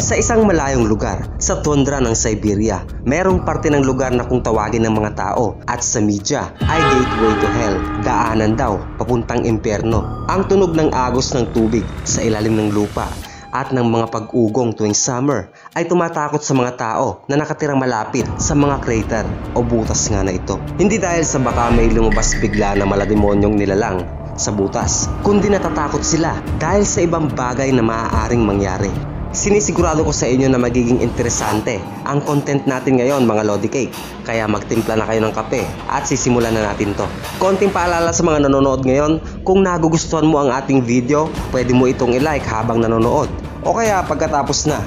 Sa isang malayong lugar, sa tundra ng Siberia, merong parte ng lugar na kung tawagin ng mga tao at sa media ay gateway to hell, daanan daw papuntang impyerno. Ang tunog ng agos ng tubig sa ilalim ng lupa at ng mga pag-ugong tuwing summer ay tumatakot sa mga tao na nakatirang malapit sa mga crater o butas nga na ito. Hindi dahil sa baka may lumabas bigla na malademonyong nilalang sa butas, kundi natatakot sila dahil sa ibang bagay na maaaring mangyari. Sinisigurado ko sa inyo na magiging interesante ang content natin ngayon mga Lodi Cake. Kaya magtimpla na kayo ng kape at sisimulan na natin to. Konting paalala sa mga nanonood ngayon, kung nagugustuhan mo ang ating video, pwede mo itong i-like habang nanonood o kaya pagkatapos na.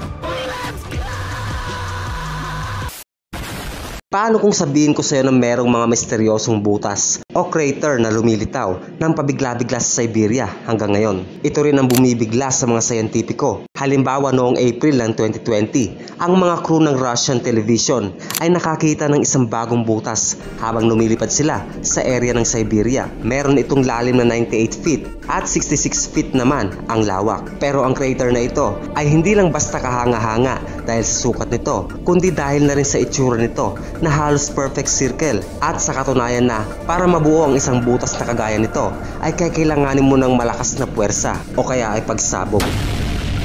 Paano kung sabihin ko sa iyo na merong mga misteryosong butas o crater na lumilitaw ng pabigla-bigla sa Siberia hanggang ngayon? Ito rin ang bumibigla sa mga siyentipiko. Halimbawa noong April ng 2020, ang mga crew ng Russian television ay nakakita ng isang bagong butas habang lumilipad sila sa area ng Siberia. Meron itong lalim na 98 feet at 66 feet naman ang lawak. Pero ang crater na ito ay hindi lang basta kahanga-hanga dahil sa sukat nito, kundi dahil na rin sa itsura nito na halos perfect circle. At sa katunayan na para mabuo ang isang butas na kagaya nito ay kailanganin mo ng malakas na puwersa o kaya ay pagsabog.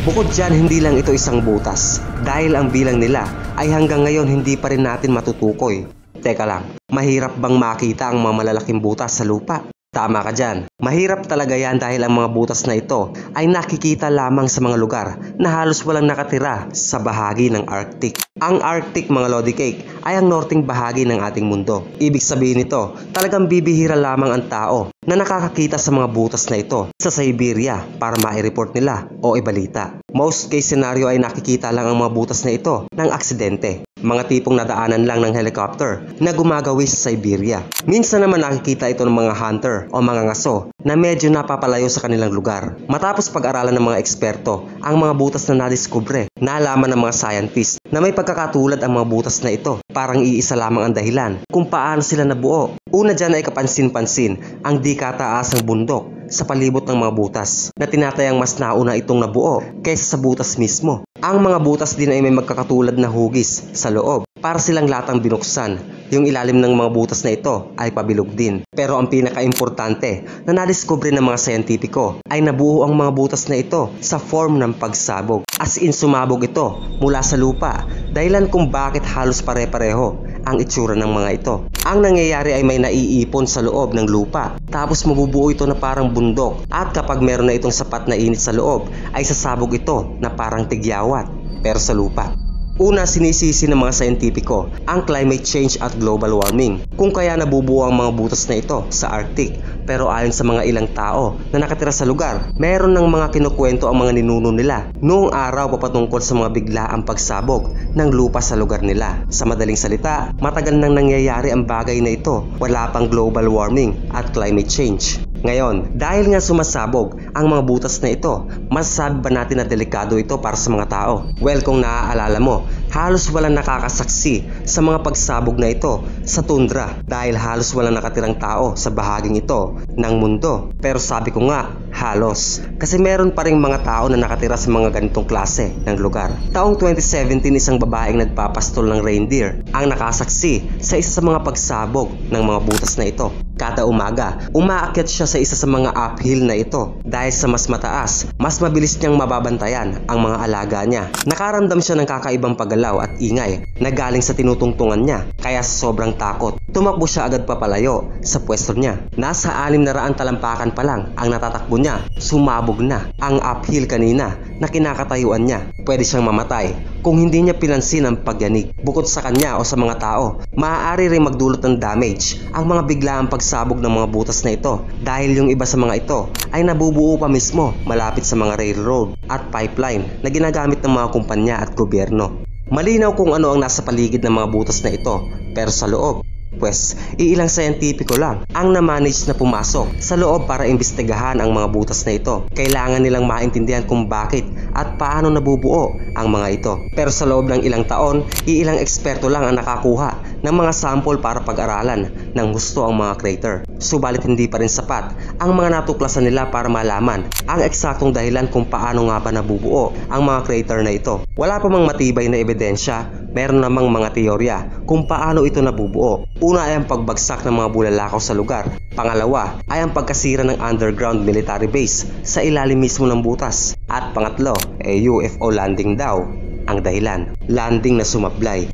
Bukod dyan, hindi lang ito isang butas dahil ang bilang nila ay hanggang ngayon hindi pa rin natin matutukoy. Teka lang, mahirap bang makita ang mga malalaking butas sa lupa? Tama ka dyan. Mahirap talaga yan dahil ang mga butas na ito ay nakikita lamang sa mga lugar na halos walang nakatira sa bahagi ng Arctic. Ang Arctic mga Lodi Cake ay ang norting bahagi ng ating mundo. Ibig sabihin nito, talagang bibihira lamang ang tao na nakakakita sa mga butas na ito sa Siberia para mai-report nila o ibalita. Most case scenario ay nakikita lang ang mga butas na ito ng aksidente. Mga tipong nadaanan lang ng helicopter na gumagawi sa Siberia. Minsan naman nakikita ito ng mga hunter o mga ngaso na medyo napapalayo sa kanilang lugar. Matapos pag-aralan ng mga eksperto ang mga butas na nadiskubre, nalaman ng mga scientist na may pagkakatulad ang mga butas na ito. Parang iisa lamang ang dahilan kung paano sila nabuo. Una dyan ay kapansin-pansin ang di kataasang bundok sa palibot ng mga butas na tinatayang mas nauna itong nabuo kaysa sa butas mismo. Ang mga butas din ay may magkakatulad na hugis sa loob para silang latang binuksan. Yung ilalim ng mga butas na ito ay pabilog din. Pero ang pinaka-importante na nadiskubre ng mga siyentipiko ay nabuo ang mga butas na ito sa form ng pagsabog. As in sumabog ito mula sa lupa, dahilan kung bakit halos pare-pareho ang itsura ng mga ito. Ang nangyayari ay may naiipon sa loob ng lupa, tapos mabubuo ito na parang bundok, at kapag meron na itong sapat na init sa loob ay sasabog ito na parang tigyawat pero sa lupa. Una, sinisisi ng mga siyentipiko ang climate change at global warming kung kaya nabubuo ang mga butas na ito sa Arctic. Pero ayon sa mga ilang tao na nakatira sa lugar, meron ng mga kinukwento ang mga ninuno nila noong araw papatungkol sa mga biglaang pagsabog ng lupa sa lugar nila. Sa madaling salita, matagal nang nangyayari ang bagay na ito, wala pang global warming at climate change. Ngayon, dahil nga sumasabog ang mga butas na ito, masasabi ba natin na delikado ito para sa mga tao? Well, kung naaalala mo, halos walang nakakasaksi sa mga pagsabog na ito sa tundra dahil halos walang nakatirang tao sa bahaging ito ng mundo. Pero sabi ko nga, halos. Kasi meron pa ring mga tao na nakatira sa mga ganitong klase ng lugar. Taong 2017, isang babaeng nagpapastol ng reindeer ang nakasaksi sa isa sa mga pagsabog ng mga butas na ito. Kada umaga, umaakyat siya sa isa sa mga uphill na ito. Dahil sa mas mataas, mas mabilis niyang mababantayan ang mga alaga niya. Nakaramdam siya ng kakaibang paggalaw at ingay na galing sa tinutungtungan niya. Kaya sa sobrang takot, tumakbo siya agad papalayo sa pwesto niya. Nasa 600 talampakan pa lang ang natatakbo niya. Sumabog na ang uphill kanina na kinakatayuan niya. Pwede siyang mamatay kung hindi niya pinansin ang pagyanig. Bukod sa kanya o sa mga tao, maaari rin magdulot ng damage ang mga biglaang pagsabog ng mga butas na ito dahil yung iba sa mga ito ay nabubuo pa mismo malapit sa mga railroad at pipeline na ginagamit ng mga kumpanya at gobyerno. Malinaw kung ano ang nasa paligid ng mga butas na ito, pero sa loob, pues iilang siyentipiko lang ang na-manage na pumasok sa loob para imbestigahan ang mga butas na ito. Kailangan nilang maintindihan kung bakit at paano nabubuo ang mga ito. Pero sa loob ng ilang taon, iilang eksperto lang ang nakakuha ng mga sample para pag-aralan ng husto ang mga crater. Subalit hindi pa rin sapat ang mga natuklasan nila para malaman ang eksaktong dahilan kung paano nga ba nabubuo ang mga crater na ito. Wala pa mang matibay na ebidensya, meron namang mga teorya kung paano ito nabubuo. Una ay ang pagbagsak ng mga bulalakaw sa lugar. Pangalawa ay ang pagkasira ng underground military base sa ilalim mismo ng butas. At pangatlo, UFO landing daw ang dahilan. Landing na sumablay.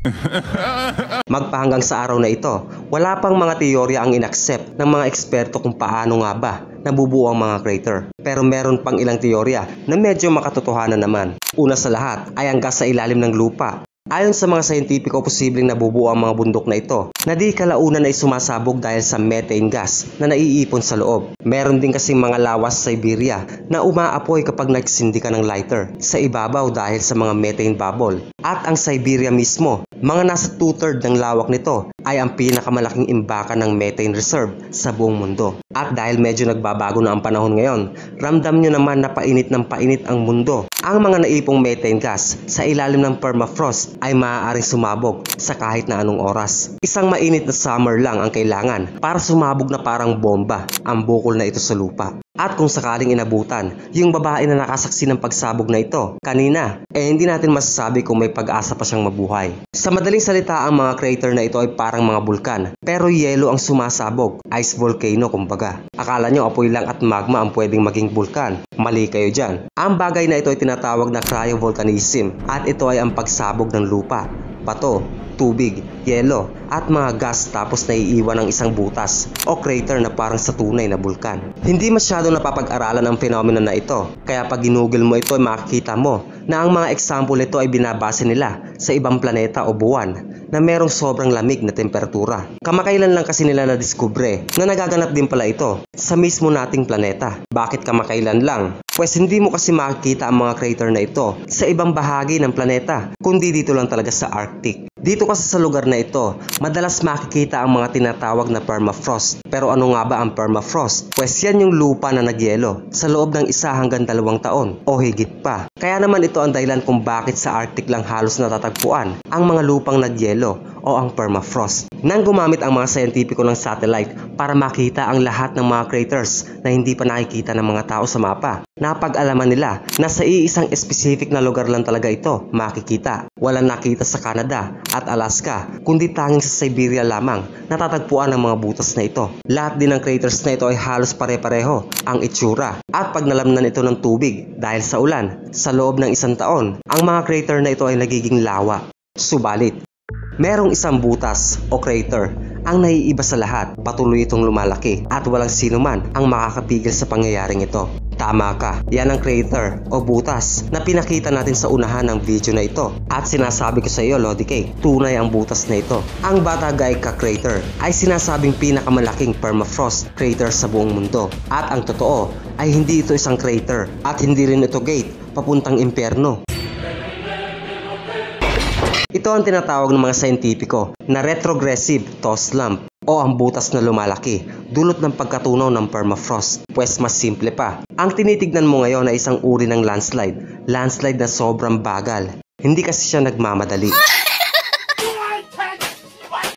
Magpahanggang sa araw na ito, wala pang mga teorya ang inaccept ng mga eksperto kung paano nga ba nabubuo ang mga crater. Pero meron pang ilang teorya na medyo makatotohanan naman. Una sa lahat ay ang gas sa ilalim ng lupa. Ayon sa mga scientifico, posibleng nabubuo ang mga bundok na ito na di kalaunan ay sumasabog dahil sa methane gas na naiipon sa loob. Meron din kasing mga lawas sa Siberia na umaapoy kapag nagsindi ka ng lighter sa ibabaw dahil sa mga methane bubble. At ang Siberia mismo, mga nasa 2/3 ng lawak nito ay ang pinakamalaking imbakan ng methane reserve sa buong mundo. At dahil medyo nagbabago na ang panahon ngayon, ramdam nyo naman na painit ng painit ang mundo. Ang mga naipong methane gas sa ilalim ng permafrost ay maaaring sumabog sa kahit na anong oras. Isang mainit na summer lang ang kailangan para sumabog na parang bomba ang bukol na ito sa lupa. At kung sakaling inabutan yung babae na nakasaksi ng pagsabog na ito kanina, hindi natin masasabi kung may pag-asa pa siyang mabuhay. Sa madaling salita, ang mga crater na ito ay parang mga bulkan, pero yelo ang sumasabog, ice volcano kumbaga. Akala nyo apoy lang at magma ang pwedeng maging bulkan. Mali kayo dyan. Ang bagay na ito ay tinatawag na cryovolcanism at ito ay ang pagsabog ng lupa, bato, tubig, yelo at mga gas tapos naiiwan ng isang butas o crater na parang sa tunay na bulkan. Hindi masyado napapag-aralan ang phenomena na ito, kaya pag ginugol mo ito ay makikita mo na ang mga example nito ay binabase nila sa ibang planeta o buwan na merong sobrang lamig na temperatura. Kamakailan lang kasi nila na-discover na nagaganap din pala ito sa mismo nating planeta. Bakit kamakailan lang? Pues hindi mo kasi makikita ang mga crater na ito sa ibang bahagi ng planeta, kundi dito lang talaga sa Arctic. Dito kasi sa lugar na ito, madalas makikita ang mga tinatawag na permafrost. Pero ano nga ba ang permafrost? Pues yan yung lupa na nagyelo sa loob ng 1 hanggang 2 taon o higit pa. Kaya naman ito ang dahilan kung bakit sa Arctic lang halos natatagpuan ang mga lupang nagyelo o ang permafrost. Nang gumamit ang mga scientifico ng satellite para makita ang lahat ng mga craters na hindi pa nakikita ng mga tao sa mapa, napag-alaman nila na sa iisang specific na lugar lang talaga ito makikita. Walang nakita sa Canada at Alaska, kundi tanging sa Siberia lamang natatagpuan ang mga butas na ito. Lahat din ng craters na ito ay halos pare-pareho ang itsura. At pag nalamnan ito ng tubig dahil sa ulan, sa loob ng 1 taon, ang mga crater na ito ay nagiging lawa. Subalit, merong isang butas o crater ang naiiba sa lahat. Patuloy itong lumalaki at walang sino man ang makakapigil sa pangyayaring ito. Tama ka, yan ang crater o butas na pinakita natin sa unahan ng video na ito. At sinasabi ko sa iyo, Lodi K, tunay ang butas na ito. Ang Batagaika crater ay sinasabing pinakamalaking permafrost crater sa buong mundo. At ang totoo ay hindi ito isang crater at hindi rin ito gate papuntang impyerno. Ito ang tinatawag ng mga scientifico na retrogressive thaw slump o ang butas na lumalaki dulot ng pagkatunaw ng permafrost. Pues mas simple pa. Ang tinitignan mo ngayon ay isang uri ng landslide. Landslide na sobrang bagal. Hindi kasi siya nagmamadali.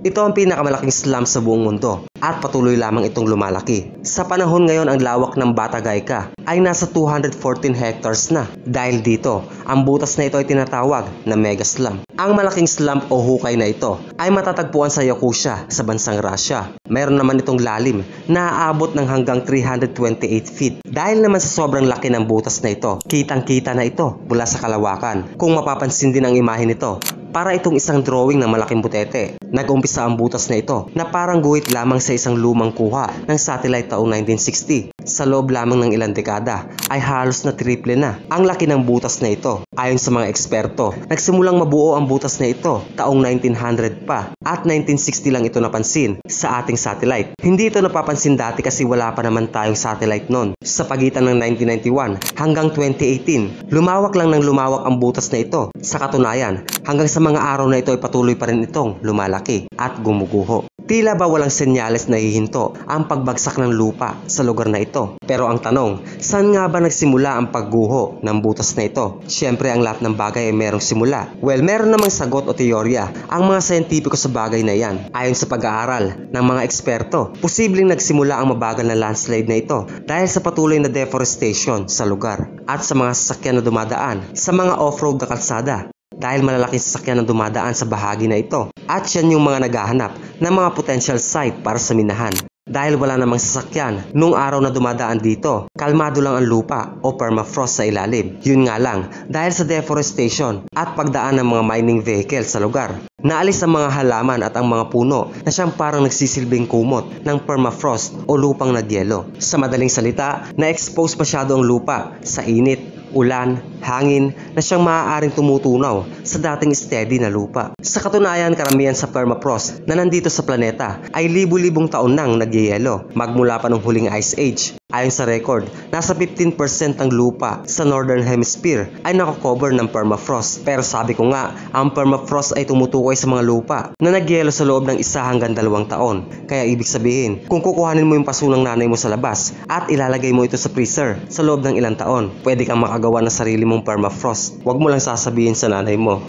Ito ang pinakamalaking slump sa buong mundo at patuloy lamang itong lumalaki. Sa panahon ngayon, ang lawak ng Batagaika ay nasa 214 hectares na. Dahil dito, ang butas na ito ay tinatawag na mega slump. Ang malaking slump o hukay na ito ay matatagpuan sa Yakutia sa bansang Russia. Meron naman itong lalim na aabot ng hanggang 328 feet. Dahil naman sa sobrang laki ng butas na ito, kitang-kita na ito mula sa kalawakan. Kung mapapansin din ang imahe nito, para itong isang drawing ng malaking butete. Nag-umpisa ang butas na ito na parang guhit lamang sa isang lumang kuha ng satellite taong 1960. Sa loob lamang ng ilang dekada ay halos na triple na ang laki ng butas na ito. Ayon sa mga eksperto, nagsimulang mabuo ang butas na ito taong 1900 pa at 1960 lang ito napansin sa ating satellite. Hindi ito napapansin dati kasi wala pa naman tayong satellite noon. Sa pagitan ng 1991 hanggang 2018, lumawak lang ng lumawak ang butas na ito. Sa katunayan, hanggang sa mga araw na ito ay patuloy pa rin itong lumalaki at gumuguho. Tila ba walang senyales na hihinto ang pagbagsak ng lupa sa lugar na ito. Pero ang tanong, saan nga ba nagsimula ang pagguho ng butas na ito? Siyempre ang lahat ng bagay ay merong simula. Well, meron namang sagot o teorya ang mga siyentipiko sa bagay na yan. Ayon sa pag-aaral ng mga eksperto, posibleng nagsimula ang mabagal na landslide na ito dahil sa patuloy na deforestation sa lugar at sa mga sasakyan na dumadaan sa mga off-road na kalsada. Dahil malalaking sasakyan ang dumadaan sa bahagi na ito at yan yung mga naghahanap ng mga potential site para sa minahan. Dahil wala namang sasakyan nung araw na dumadaan dito, kalmado lang ang lupa o permafrost sa ilalim. Yun nga lang, dahil sa deforestation at pagdaan ng mga mining vehicle sa lugar, naalis ang mga halaman at ang mga puno na siyang parang nagsisilbing kumot ng permafrost o lupang nagyelo. Sa madaling salita, na-expose masyado ang lupa sa init, ulan, hangin na siyang maaaring tumutunaw sa dating steady na lupa. Sa katunayan, karamihan sa permafrost na nandito sa planeta ay libu-libong taon nang nagyayelo magmula pa ng huling ice age. Ayon sa record, nasa 15% ng lupa sa Northern Hemisphere ay nakakover ng permafrost. Pero sabi ko nga, ang permafrost ay tumutukoy sa mga lupa na nagyelo sa loob ng 1 hanggang 2 taon. Kaya ibig sabihin, kung kukuhanin mo yung paso ng nanay mo sa labas at ilalagay mo ito sa freezer sa loob ng ilang taon, pwede kang makagawa ng sarili mong permafrost. Huwag mo lang sasabihin sa nanay mo.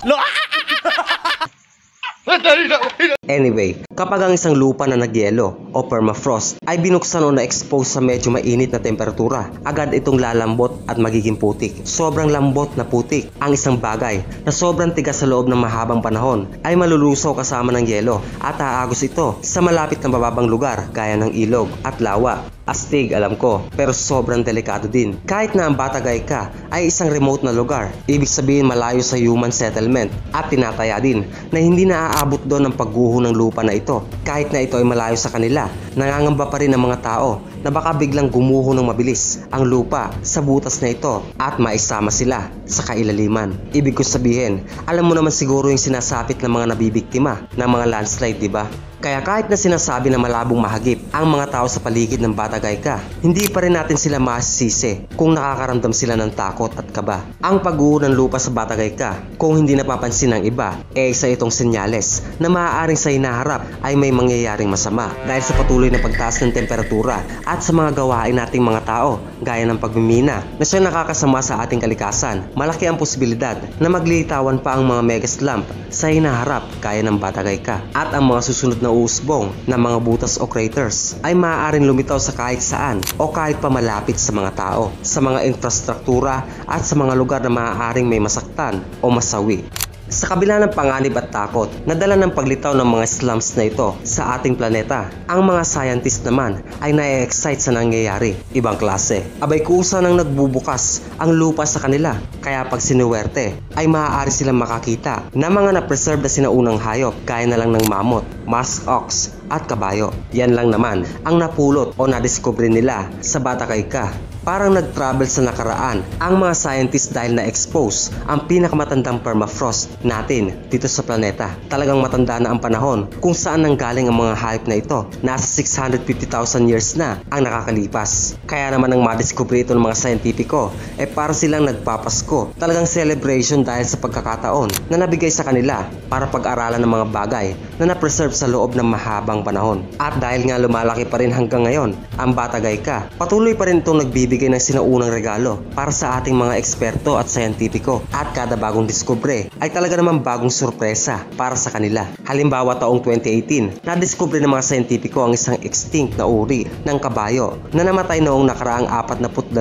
Anyway, kapag ang isang lupa na nagyelo o permafrost ay binuksan o na-expose sa medyo mainit na temperatura, agad itong lalambot at magiging putik. Sobrang lambot na putik ang isang bagay na sobrang tigas sa loob ng mahabang panahon ay malulusaw kasama ng yelo at aagos ito sa malapit na mababang lugar gaya ng ilog at lawa. Astig, alam ko, pero sobrang delikado din. Kahit na ang Batagay ka ay isang remote na lugar, ibig sabihin malayo sa human settlement at tinataya din na hindi naaabot doon ang pagguho ng lupa na ito. Kahit na ito ay malayo sa kanila, nangangamba pa rin ang mga tao na baka biglang gumuho ng mabilis ang lupa sa butas na ito at maisama sila sa kailaliman. Ibig ko sabihin, alam mo naman siguro yung sinasapit ng mga nabibiktima ng mga landslide, di ba? Kaya kahit na sinasabi na malabong mahagip ang mga tao sa paligid ng Batagay ka, hindi pa rin natin sila masisisi kung nakakaramdam sila ng takot at kaba. Ang pagguho ng lupa sa Batagay ka, kung hindi napapansin ng iba, isa itong senyales na maaaring sa hinaharap ay may mangyayaring masama dahil sa patuloy na pagtaas ng temperatura at sa mga gawain nating mga tao gaya ng pagmimina na siyang nakakasama sa ating kalikasan. Malaki ang posibilidad na maglilitawan pa ang mga megaslump sa hinaharap gaya ng Batagay ka at ang mga susunod na uusbong ng mga butas o craters ay maaaring lumitaw sa kahit saan o kahit pa malapit sa mga tao, sa mga infrastruktura at sa mga lugar na maaaring may masaktan o masawi. Sa kabila ng panganib at takot na dala ng paglitaw ng mga slums na ito sa ating planeta, ang mga scientist naman ay na-excite sa nangyayari. Ibang klase. Abay kusa nang nagbubukas ang lupa sa kanila. Kaya pag sinuwerte, ay maaari silang makakita na mga na-preserve na sinaunang hayop gaya na lang ng mammoth, musk ox at kabayo. Yan lang naman ang napulot o nadiskubre nila sa Batagay ka. Parang nag-travel sa nakaraan ang mga scientists dahil na-expose ang pinakamatandang permafrost natin dito sa planeta. Talagang matanda na ang panahon kung saan nanggaling ang mga hayop na ito. Nasa 650,000 years na ang nakakalipas. Kaya naman ang madiskubre ito ng mga scientifico para silang nagpapasko. Talagang celebration dahil sa pagkakataon na nabigay sa kanila para pag-aralan ng mga bagay na na-preserve sa loob ng mahabang panahon. At dahil nga lumalaki pa rin hanggang ngayon ang Batagay ka, patuloy pa rin itong nagbibigay ng sinaunang regalo para sa ating mga eksperto at scientifico at kada bagong diskubre ay talaga namang bagong sorpresa para sa kanila. Halimbawa taong 2018, nadiskubre ng mga scientifico ang isang extinct na uri ng kabayo na namatay noong nakaraang 42,000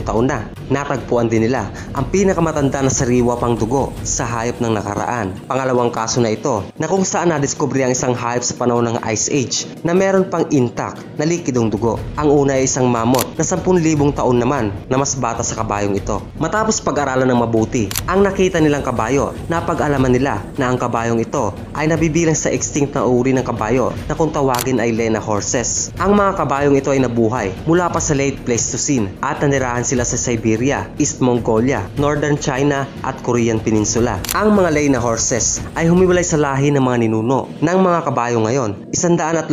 taon na. Natagpuan din nila ang pinakamatanda na sariwa pang dugo sa hayop ng nakaraan. Pangalawang kaso na ito na kung saan nadiskubre ang isang hayop sa panahon ng Ice Age na meron pang intact na likidong dugo. Ang una ay isang mammoth na 10,000 taon naman na mas bata sa kabayong ito. Matapos pag-aralan ng mabuti ang nakita nilang kabayo, napag-alaman nila na ang kabayong ito ay nabibilang sa extinct na uri ng kabayo na kung tawagin ay Lena horses. Ang mga kabayong ito ay nabuhay mula pa sa late Pleistocene at nanirahan sila sa Siberia, East Mongolia, Northern China at Korean Peninsula. Ang mga Lena horses ay humiwalay sa lahi ng mga ninuno ng mga kabayo ngayon. 115,000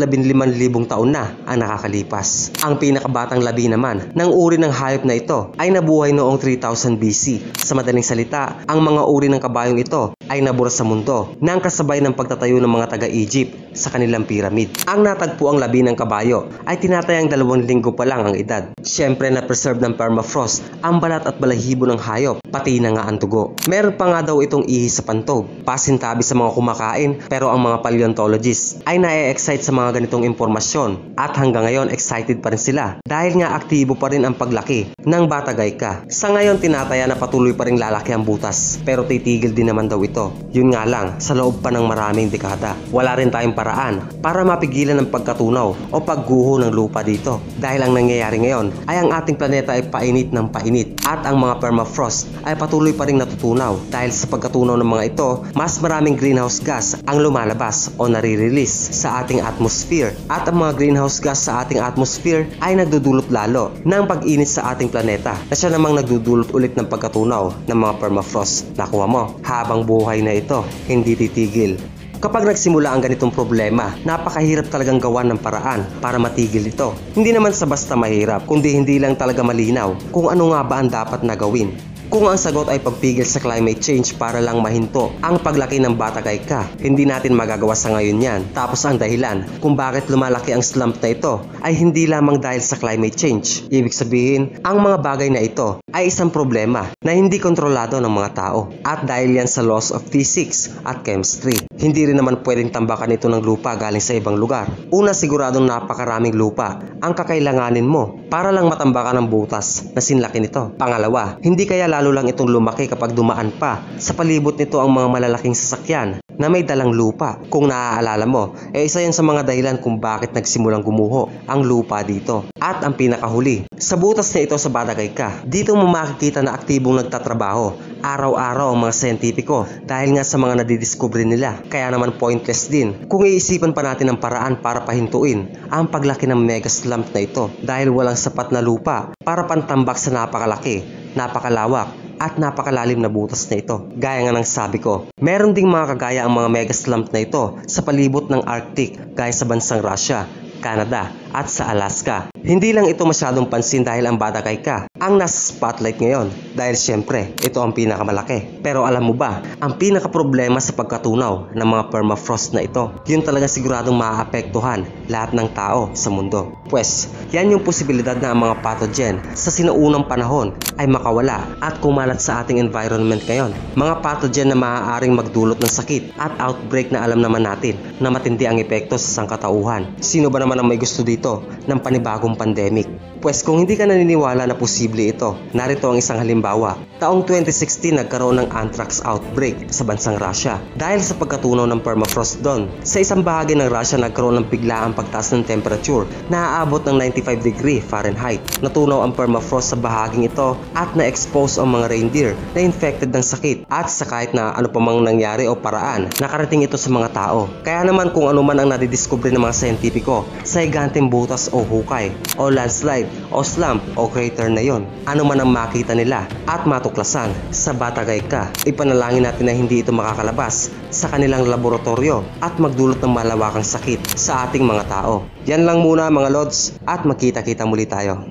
taon na ang nakakalipas. Ang pinakabatang labi naman ng uri ng hayop na ito ay nabuhay noong 3000 BC. Sa madaling salita, ang mga uri ng kabayong ito ay nabura sa mundo nang kasabay ng pagtatayo ng mga taga-Egypt sa kanilang piramid. Ang natagpo ang labi ng kabayo ay tinatayang 2 linggo pa lang ang edad. Siyempre na preserve ng permafrost ang balat at balahibo ng hayop, pati na nga ang dugo. Meron pa nga daw itong ihi sa pantog, pasintabi sa mga kumakain, pero ang mga paleontologists ay na-excite sa mga ganitong impormasyon at hanggang ngayon excited pa rin sila dahil nga aktibo pa rin ang paglaki ng Batagayka. Sa ngayon tinataya na patuloy pa rin lalaki ang butas, pero titigil din naman daw ito. Yun nga lang, sa loob pa ng maraming dekada. Wala rin tayong paraan para mapigilan ang pagkatunaw o pagguho ng lupa dito. Dahil ang nangyayari ngayon ay ang ating planeta ay painit ng painit at ang mga permafrost ay patuloy pa rin natutunaw. Dahil sa pagkatunaw ng mga ito, mas maraming greenhouse gas ang lumalabas o nare-release sa ating atmosphere. At ang mga greenhouse gas sa ating atmosphere ay nagdudulot lalo ng pag-init sa ating planeta na siya namang nagdudulot ulit ng pagkatunaw ng mga permafrost. Nakuha mo, habang buhay na ito, hindi titigil. Kapag nagsimula ang ganitong problema, napakahirap talagang gawan ng paraan para matigil ito. Hindi naman sa basta mahirap, kundi hindi lang talaga malinaw kung ano nga ba ang dapat na gawin. Kung ang sagot ay pagpigil sa climate change para lang mahinto ang paglaki ng Batagayka, hindi natin magagawa sa ngayon yan. Tapos ang dahilan kung bakit lumalaki ang slump na ito ay hindi lamang dahil sa climate change. Ibig sabihin, ang mga bagay na ito ay isang problema na hindi kontrolado ng mga tao. At dahil yan sa laws of physics at chemistry, hindi rin naman pwedeng tambakan ito ng lupa galing sa ibang lugar. Una, siguradong napakaraming lupa ang kakailanganin mo para lang matambakan ang butas na sinlaki nito. Pangalawa, hindi kaya lalo lang itong lumaki kapag dumaan pa sa palibot nito ang mga malalaking sasakyan na may dalang lupa. Kung naaalala mo, isa yan sa mga dahilan kung bakit nagsimulang gumuho ang lupa dito. At ang pinakahuli, sa butas na ito sa Batagayka, dito mo makikita na aktibong nagtatrabaho araw-araw ang mga siyentipiko dahil nga sa mga nadidiskubre nila. Kaya naman pointless din kung iisipan pa natin ang paraan para pahintuin ang paglaki ng mega slump na ito dahil walang sapat na lupa para pantambak sa napakalaki, napakalawak at napakalalim na butas na ito. Gaya nga ng sabi ko, meron ding mga kagaya ang mga mega slump na ito sa palibot ng Arctic gaya sa bansang Russia, Canada at sa Alaska. Hindi lang ito masyadong pansin dahil ang Batagayka ang nasa spotlight ngayon dahil syempre ito ang pinakamalaki. Pero alam mo ba, ang pinakaproblema sa pagkatunaw ng mga permafrost na ito, yun talaga siguradong maaapektuhan lahat ng tao sa mundo. Pues, yan yung posibilidad na ang mga pathogen sa sinaunang panahon ay makawala at kumalat sa ating environment ngayon. Mga pathogen na maaaring magdulot ng sakit at outbreak na alam naman natin na matindi ang epekto sa sangkatauhan. Sino ba naman ang may gusto dito ng panibagong pandemic? Pues kung hindi ka naniniwala na posible ito, narito ang isang halimbawa. Taong 2016 nagkaroon ng anthrax outbreak sa bansang Russia dahil sa pagkatunaw ng permafrost doon. Sa isang bahagi ng Russia nagkaroon ng biglaang pagtaas ng temperature na aabot ng 95 degree Fahrenheit. Natunaw ang permafrost sa bahaging ito at na-expose ang mga reindeer na infected ng sakit at sa kahit na ano pa mang nangyari o paraan, nakarating ito sa mga tao. Kaya naman kung ano man ang nadidiskubre ng mga siyentipiko sa higanteng butas o hukay o landslide o slump o crater na yon, ano man ang makita nila at matuklasan sa Batagayka, ipanalangin natin na hindi ito makakalabas sa kanilang laboratorio at magdulot ng malawakang sakit sa ating mga tao. Yan lang muna mga lods at magkita-kita muli tayo.